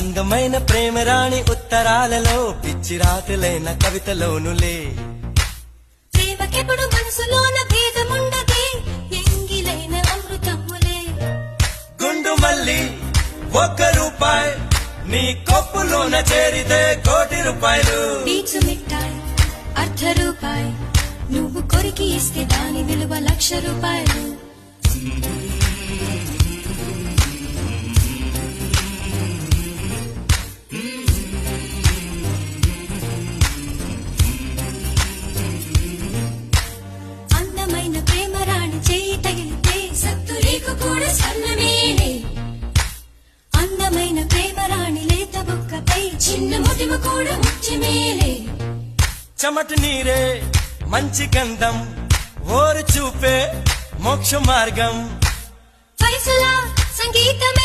అందమైన ప్రేమరాణి ఉత్తరాలలో పిచ్చి రాతలైన కవితలోనులే ప్రేమకెప్పుడు మనసులోన భేదముండదే ఎంగిలైన అమృతములే గుండు మల్లి ₹1 నీ కొప్పులోన చేరితే ₹1,00,00,000 పీచు మిఠాయి ₹1 నువ్వు కొరికి ఇస్తే దాని విలువ ₹1,00,000 అందమైన ప్రేమరాణి చేయి తగిలితే సత్తురీకు కూడా సన్నమేలే అందమైన ప్రేమరాణి లేత బుక్కపై చిన్న ముదిమ కూడా ముఖ్యమేలే చెమట నీరే మంచి గంధం ఓరు చూపే మోక్ష మార్గం ఫైసలా సంగీతమే